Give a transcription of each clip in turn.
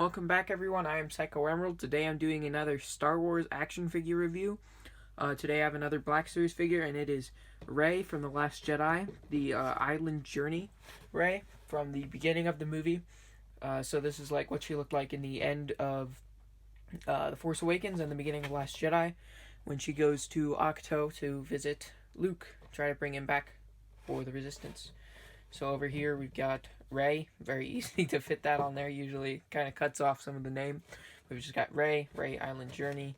Welcome back, everyone. I am Psycho Emerald. Today I'm doing another Star Wars action figure review. Today I have another Black Series figure, and it is Rey from The Last Jedi, the Island Journey Rey from the beginning of the movie. So this is like what she looked like in the end of The Force Awakens and the beginning of Last Jedi, when she goes to Ahch-To to visit Luke, try to bring him back for the Resistance. So over here we've got Rey. Very easy to fit that on there. Usually kind of cuts off some of the name. We've just got Rey Island Journey.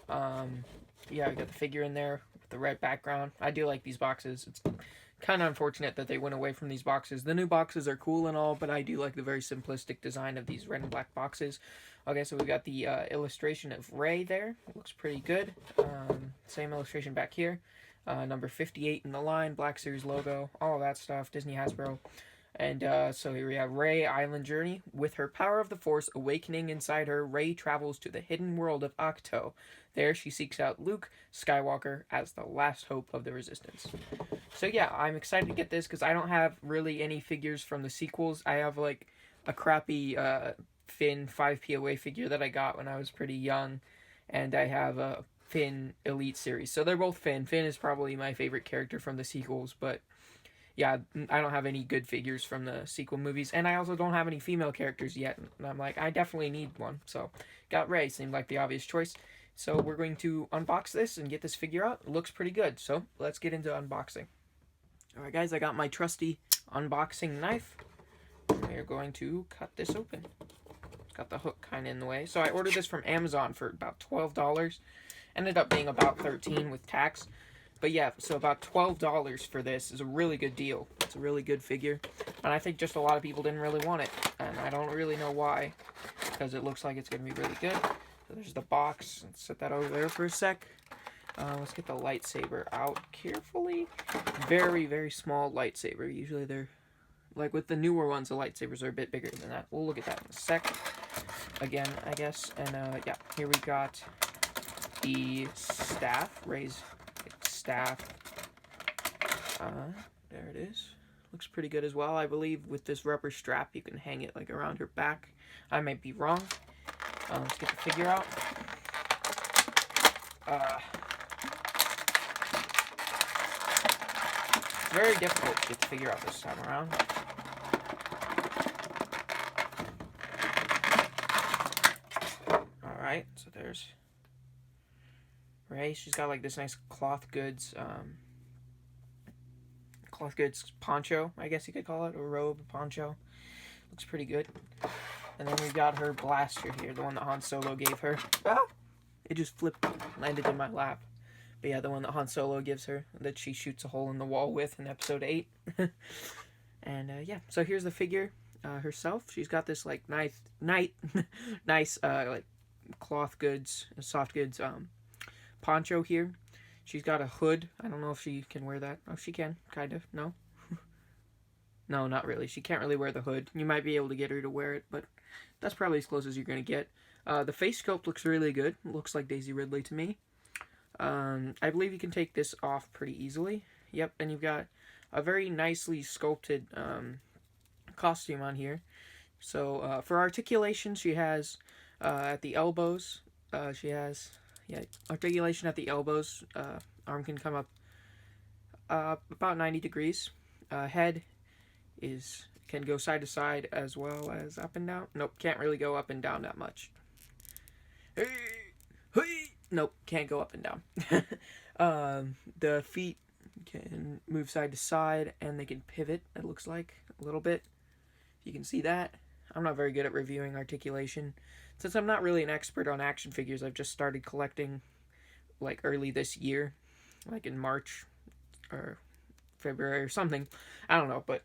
Yeah, we got the figure in there with the red background. I do like these boxes. It's kind of unfortunate that they went away from these boxes. The new boxes are cool and all, but I do like the very simplistic design of these red and black boxes. Okay, so we got the illustration of Rey there. It looks pretty good. Same illustration back here. Number 58 in the line, Black Series logo, all of that stuff, Disney Hasbro. And so here we have Rey Island Journey. With her power of the Force awakening inside her, Rey travels to the hidden world of Ahch-To. There she seeks out Luke Skywalker as the last hope of the Resistance. So yeah, I'm excited to get this because I don't have really any figures from the sequels. I have like a crappy Finn 5 POA figure that I got when I was pretty young. And I have a Finn Elite series. So they're both Finn. Finn is probably my favorite character from the sequels, but yeah, I don't have any good figures from the sequel movies, and I also don't have any female characters yet, and I'm like, I definitely need one, so got Rey, seemed like the obvious choice. So we're going to unbox this and get this figure out. It looks pretty good, so let's get into unboxing. Alright guys, I got my trusty unboxing knife. We're going to cut this open. It's got the hook kind of in the way. So I ordered this from Amazon for about $12. Ended up being about $13 with tax. But yeah, so about $12 for this is a really good deal. It's a really good figure. And I think just a lot of people didn't really want it. And I don't really know why. Because it looks like it's going to be really good. So there's the box. Let's set that over there for a sec. Let's get the lightsaber out carefully. Very, very small lightsaber. Usually they're, like with the newer ones, the lightsabers are a bit bigger than that. We'll look at that in a sec. Again, I guess. And yeah, here we got the staff, Rey's staff. There it is. Looks pretty good as well. I believe with this rubber strap you can hang it like around her back. I might be wrong. Let's get the figure out. It's very difficult to get the figure out this time around. Alright, so there's Rey. She's got like this nice cloth goods poncho, I guess you could call it, or robe, poncho. Looks pretty good. And then we've got her blaster here, the one that Han Solo gave her. Ah! It just flipped, landed in my lap. But yeah, the one that Han Solo gives her, that she shoots a hole in the wall with in Episode VIII. And yeah, so here's the figure herself. She's got this like nice like cloth goods, soft goods poncho here. She's got a hood. I don't know if she can wear that. Oh, she can, kind of. No? No, not really. She can't really wear the hood. You might be able to get her to wear it, but that's probably as close as you're going to get. The face sculpt looks really good. It looks like Daisy Ridley to me. I believe you can take this off pretty easily. Yep, and you've got a very nicely sculpted costume on here. So, for articulation, she has at the elbows, she has... yeah, articulation at the elbows. Arm can come up about 90 degrees. Head can go side to side as well as up and down. Nope, can't really go up and down that much. Nope, can't go up and down. The feet can move side to side, and they can pivot, it looks like, a little bit. You can see that. I'm not very good at reviewing articulation. Since I'm not really an expert on action figures, I've just started collecting like early this year, like in March or February or something. I don't know, but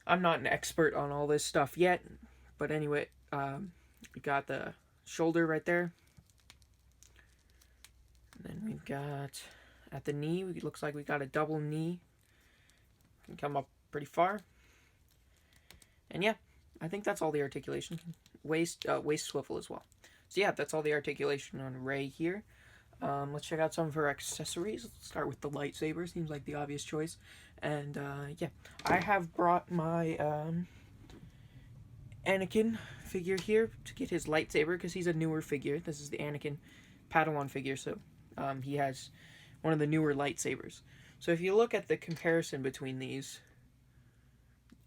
I'm not an expert on all this stuff yet. But anyway, we got the shoulder right there. And then we've got at the knee, it looks like we got a double knee. Can come up pretty far. And yeah, I think that's all the articulation. Waist swivel as well. So yeah, that's all the articulation on Rey here. Let's check out some of her accessories. Let's start with the lightsaber. Seems like the obvious choice. And yeah, I have brought my Anakin figure here to get his lightsaber, because he's a newer figure. This is the Anakin Padawan figure, so he has one of the newer lightsabers. So if you look at the comparison between these,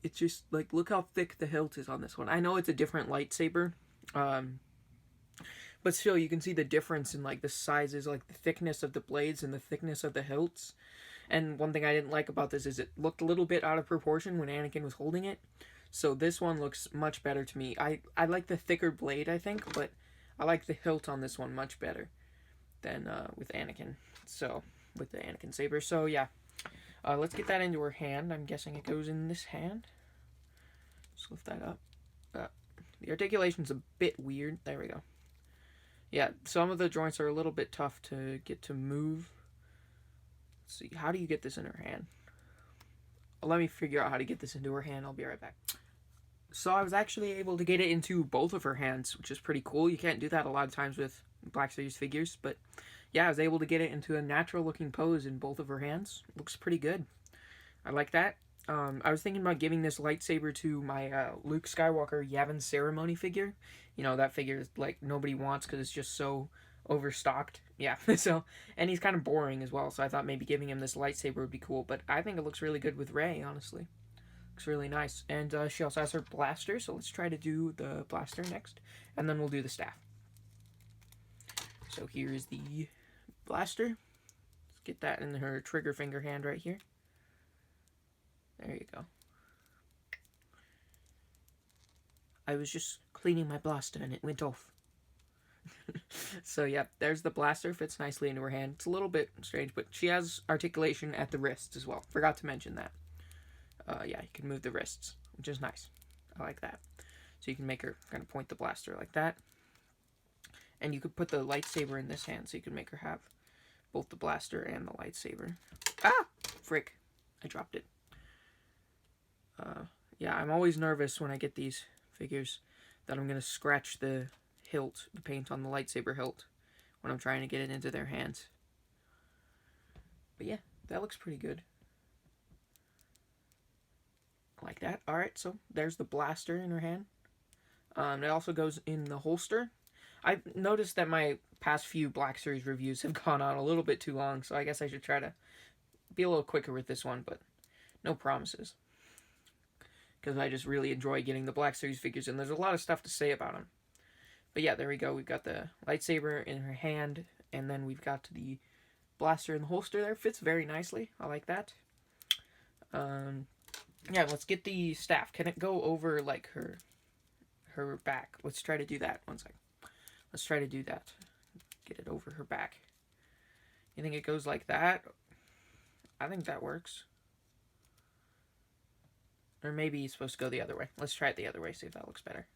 it's just like, look how thick the hilt is on this one. I know it's a different lightsaber, but still you can see the difference in like the sizes, like the thickness of the blades and the thickness of the hilts. And one thing I didn't like about this is it looked a little bit out of proportion when Anakin was holding it. So this one looks much better to me. I like the thicker blade, I think, but I like the hilt on this one much better than with Anakin. So, with the Anakin saber. So, yeah. Let's get that into her hand. I'm guessing it goes in this hand. Just lift that up. The articulation's a bit weird. There we go. Yeah, some of the joints are a little bit tough to get to move. Let's see, how do you get this in her hand? Let me figure out how to get this into her hand. I'll be right back. So I was actually able to get it into both of her hands, which is pretty cool. You can't do that a lot of times with Black Series figures, but yeah, I was able to get it into a natural looking pose in both of her hands. Looks pretty good. I like that. I was thinking about giving this lightsaber to my Luke Skywalker Yavin Ceremony figure. You know, that figure is like nobody wants because it's just so overstocked. Yeah, so, and he's kind of boring as well, so I thought maybe giving him this lightsaber would be cool, but I think it looks really good with Rey, honestly. Looks really nice. And she also has her blaster, so let's try to do the blaster next, and then we'll do the staff. So here's the blaster. Let's get that in her trigger finger hand right here. There you go. I was just cleaning my blaster and it went off. So yeah, there's the blaster. Fits nicely into her hand. It's a little bit strange, but she has articulation at the wrists as well. Forgot to mention that. Yeah, you can move the wrists, which is nice. I like that. So you can make her kind of point the blaster like that. And you could put the lightsaber in this hand, so you can make her have both the blaster and the lightsaber. Ah! Frick. I dropped it. Yeah, I'm always nervous when I get these figures that I'm going to scratch the hilt, the paint on the lightsaber hilt, when I'm trying to get it into their hands. But yeah, that looks pretty good. Like that. Alright, so there's the blaster in her hand. It also goes in the holster. I've noticed that my past few Black Series reviews have gone on a little bit too long, so I guess I should try to be a little quicker with this one, but no promises. Because I just really enjoy getting the Black Series figures, and there's a lot of stuff to say about them. But yeah, there we go. We've got the lightsaber in her hand, and then we've got the blaster in the holster there. Fits very nicely. I like that. Yeah, let's get the staff. Can it go over, like, her back? Let's try to do that. One second. Let's try to do that. Get it over her back. You think it goes like that? I think that works. Or maybe it's supposed to go the other way. Let's try it the other way, see if that looks better.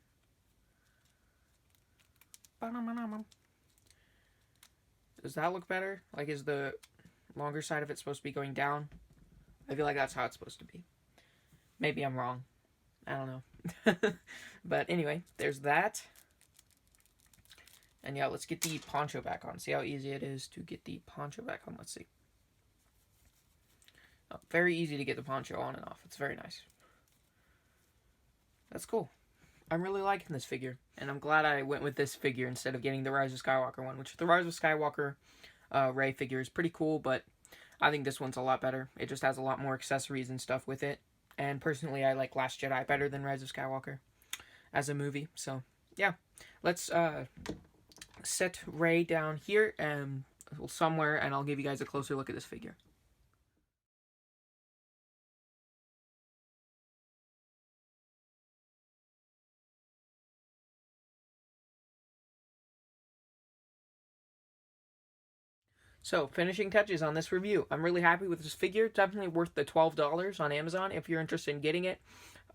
Does that look better? Like, is the longer side of it supposed to be going down? I feel like that's how it's supposed to be. Maybe I'm wrong. I don't know. But anyway, there's that. And yeah, let's get the poncho back on. See how easy it is to get the poncho back on. Let's see. Oh, very easy to get the poncho on and off. It's very nice. That's cool. I'm really liking this figure. And I'm glad I went with this figure instead of getting the Rise of Skywalker one. Which the Rise of Skywalker Rey figure is pretty cool. But I think this one's a lot better. It just has a lot more accessories and stuff with it. And personally, I like Last Jedi better than Rise of Skywalker as a movie. So, yeah. Let's set Rey down here and somewhere, and I'll give you guys a closer look at this figure. So, finishing touches on this review. I'm really happy with this figure. Definitely worth the $12 on Amazon if you're interested in getting it.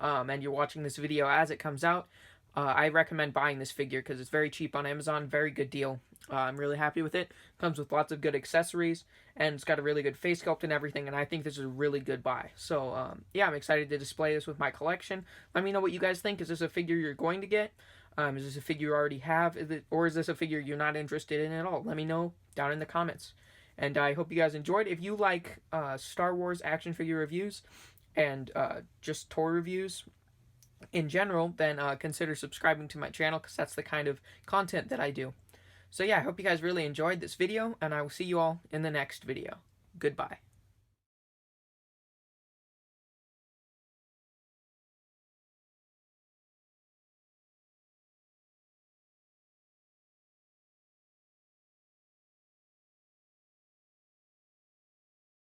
And you're watching this video as it comes out. I recommend buying this figure because it's very cheap on Amazon. Very good deal. I'm really happy with it. Comes with lots of good accessories. And it's got a really good face sculpt and everything. And I think this is a really good buy. So, yeah, I'm excited to display this with my collection. Let me know what you guys think. Is this a figure you're going to get? Is this a figure you already have? Or is this a figure you're not interested in at all? Let me know down in the comments. And I hope you guys enjoyed. If you like Star Wars action figure reviews and just toy reviews, in general, then consider subscribing to my channel, because that's the kind of content that I do. So yeah, I hope you guys really enjoyed this video, and I will see you all in the next video. Goodbye.